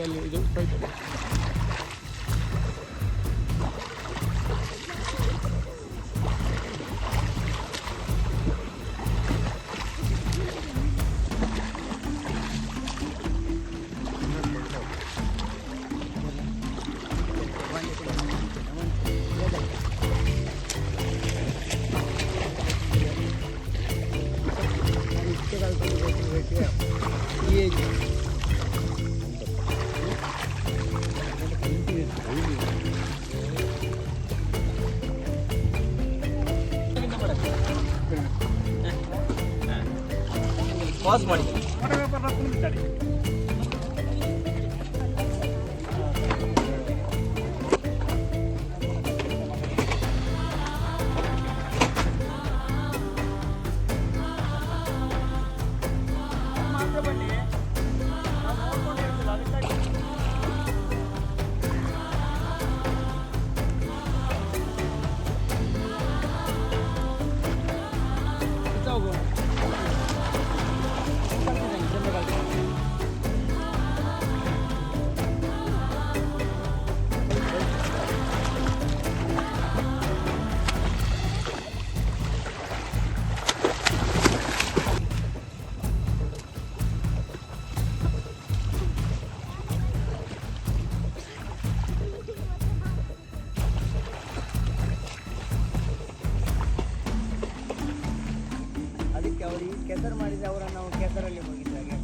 ಅಲ್ಲಿ ಇದು fight pass ಮಾಡಿ ಕೆಸರು ಮಾಡಿದ ಅವರನ್ನು ನಾವು ಕೆಸರಲ್ಲಿ ಹೋಗಿದ್ದಾಗೆ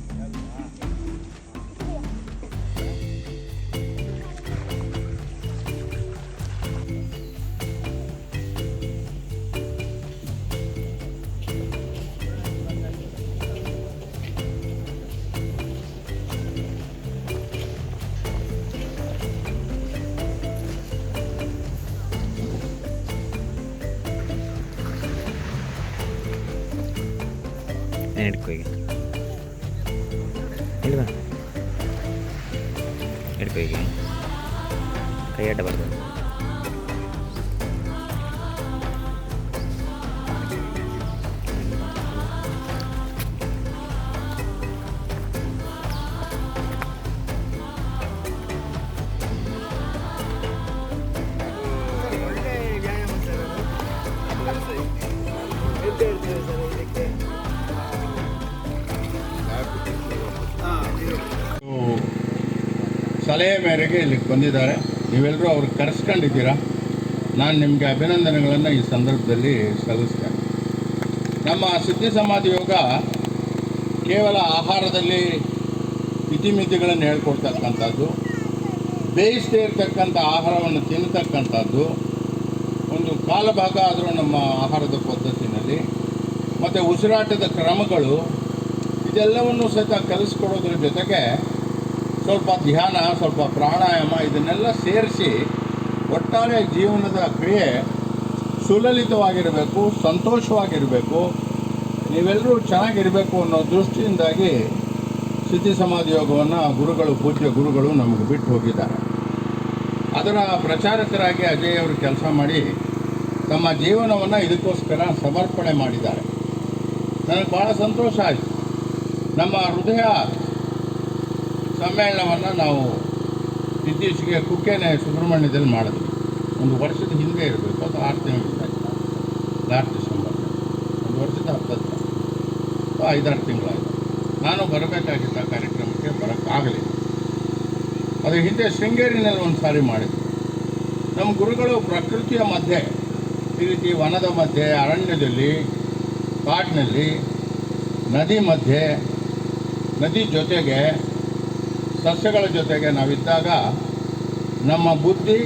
ಹಿಡ್ಕೊ ಈಗ ಇಲ್ವಾ ಹಿಡ್ಕೊ ಈಗ ಕೈ ಅಡ್ಡ ಬರ್ಬೋದು ಸಲಹೆ ಮೇರೆಗೆ ಇಲ್ಲಿಗೆ ಬಂದಿದ್ದಾರೆ. ನೀವೆಲ್ಲರೂ ಅವ್ರಿಗೆ ಕರೆಸ್ಕೊಂಡಿದ್ದೀರಾ. ನಾನು ನಿಮಗೆ ಅಭಿನಂದನೆಗಳನ್ನು ಈ ಸಂದರ್ಭದಲ್ಲಿ ಸಲ್ಲಿಸ್ತೇನೆ. ನಮ್ಮ ಸಿದ್ಧಿ ಸಮಾಧಿ ಯೋಗ ಕೇವಲ ಆಹಾರದಲ್ಲಿ ಇತಿಮಿತಿಗಳನ್ನು ಹೇಳ್ಕೊಡ್ತಕ್ಕಂಥದ್ದು, ಬೇಯಿಸದೇ ಇರತಕ್ಕಂಥ ಆಹಾರವನ್ನು ತಿನ್ನತಕ್ಕಂಥದ್ದು, ಒಂದು ಕಾಲಭಾಗ ಆದರೂ ನಮ್ಮ ಆಹಾರದ ಪದ್ಧತಿನಲ್ಲಿ, ಮತ್ತು ಉಸಿರಾಟದ ಕ್ರಮಗಳು, ಇದೆಲ್ಲವನ್ನು ಸಹಿತ ಕಲಿಸ್ಕೊಡೋದ್ರ ಜೊತೆಗೆ ಸ್ವಲ್ಪ ಧ್ಯಾನ, ಸ್ವಲ್ಪ ಪ್ರಾಣಾಯಾಮ, ಇದನ್ನೆಲ್ಲ ಸೇರಿಸಿ ಒಟ್ಟಾರೆ ಜೀವನದ ಕ್ರಿಯೆ ಸುಲಲಿತವಾಗಿರಬೇಕು, ಸಂತೋಷವಾಗಿರಬೇಕು, ನೀವೆಲ್ಲರೂ ಚೆನ್ನಾಗಿರಬೇಕು ಅನ್ನೋ ದೃಷ್ಟಿಯಿಂದಾಗಿ ಸಿದ್ಧಿ ಸಮಾಧಿ ಯೋಗವನ್ನು ಗುರುಗಳು, ಪೂಜ್ಯ ಗುರುಗಳು ನಮಗೆ ಬಿಟ್ಟು ಹೋಗಿದ್ದಾರೆ. ಅದರ ಪ್ರಚಾರಕರಾಗಿ ಅಜಯ್ ಅವರು ಕೆಲಸ ಮಾಡಿ ತಮ್ಮ ಜೀವನವನ್ನು ಇದಕ್ಕೋಸ್ಕರ ಸಮರ್ಪಣೆ ಮಾಡಿದ್ದಾರೆ. ನನಗೆ ಭಾಳ ಸಂತೋಷ ಆಯಿತು. ನಮ್ಮ ಹೃದಯ ಸಮ್ಮೇಳನವನ್ನು ನಾವು ಇತ್ತೀಚೆಗೆ ಕುಕ್ಕೆನೆ ಸುಬ್ರಹ್ಮಣ್ಯದಲ್ಲಿ ಮಾಡಿದ್ವಿ. ಒಂದು ವರ್ಷದ ಹಿಂದೆ ಇರಬೇಕು, ಅದು 6 ತಿಂಗಳಿಂದ, ಲಾಸ್ಟ್ ಡಿಸೆಂಬರ್, ಒಂದು ವರ್ಷದ 5-6 ತಿಂಗಳಾಯಿತು. ನಾನು ಬರಬೇಕಾಗಿದ್ದ ಕಾರ್ಯಕ್ರಮಕ್ಕೆ ಬರೋಕ್ಕಾಗಲಿಲ್ಲ. ಅದರ ಹಿಂದೆ ಶೃಂಗೇರಿನಲ್ಲಿ ಒಂದು ಸಾರಿ ಮಾಡಿದ್ವಿ. ನಮ್ಮ ಗುರುಗಳು ಪ್ರಕೃತಿಯ ಮಧ್ಯೆ, ಈ ರೀತಿ ವನದ ಮಧ್ಯೆ, ಅರಣ್ಯದಲ್ಲಿ, ಕಾಡಿನಲ್ಲಿ, ನದಿ ಮಧ್ಯೆ, ನದಿ ಜೊತೆಗೆ, ಸಸ್ಯಗಳ ಜೊತೆಗೆ ನಾವಿದ್ದಾಗ ನಮ್ಮ ಬುದ್ಧಿ,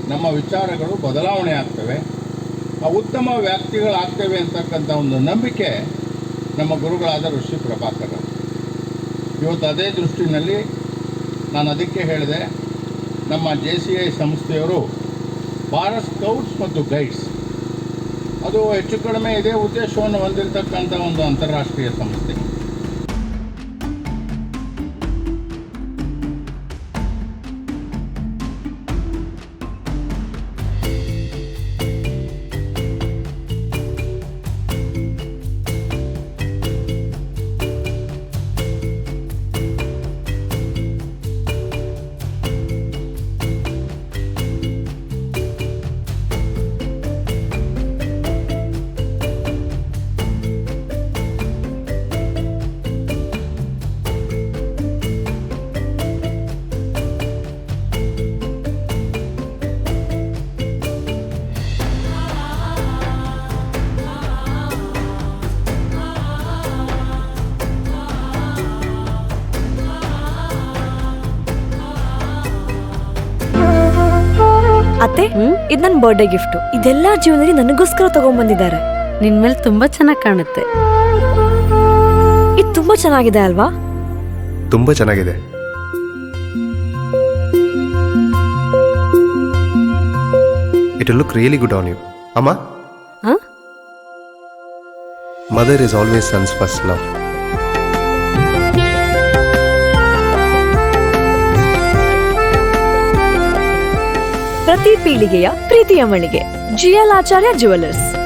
ನಮ್ಮ ವಿಚಾರಗಳು ಬದಲಾವಣೆ ಆಗ್ತವೆ, ಉತ್ತಮ ವ್ಯಕ್ತಿಗಳಾಗ್ತವೆ ಅಂತಕ್ಕಂಥ ಒಂದು ನಂಬಿಕೆ ನಮ್ಮ ಗುರುಗಳಾದ ಋಷಿ ಪ್ರಭಾಕರ್. ಇವತ್ತು ಅದೇ ದೃಷ್ಟಿನಲ್ಲಿ ನಾನು ಅದಕ್ಕೆ ಹೇಳಿದೆ, ನಮ್ಮ JCI ಸಂಸ್ಥೆಯವರು ಭಾರತ್ ಸ್ಕೌಟ್ಸ್ ಮತ್ತು ಗೈಡ್ಸ್, ಅದು ಹೆಚ್ಚು ಕಡಿಮೆ ಇದೇ ಉದ್ದೇಶವನ್ನು ಹೊಂದಿರತಕ್ಕಂಥ ಒಂದು ಅಂತಾರಾಷ್ಟ್ರೀಯ ಸಂಸ್ಥೆ. ಅತ್ತೆ ಇದು ನನ್ನ ಬರ್ಡೇ ಗಿಫ್ಟ್. ಇದೆಲ್ಲ ಜೀವನದಲ್ಲಿ ನನಗೋಸ್ಕರ ತಗೊಂಡ್ಬಂದಿದ್ದಾರೆ. ನಿನ್ ಮೇಲೆ ತುಂಬಾ ಚೆನ್ನಾಗಿ ಕಾಣುತ್ತೆ. ಇದು ತುಂಬಾ ಚೆನ್ನಾಗಿದೆ ಅಲ್ವಾ? ತುಂಬಾ ಚೆನ್ನಾಗಿದೆ. It will look really good on you. Amma? Huh? Mother is always son's first love. ಪ್ರತಿ ಪೀಳಿಗೆಯ ಪ್ರೀತಿಯ ಮಳಿಗೆ GL ಆಚಾರ್ಯ ಜುವೆಲ್ಲರ್ಸ್.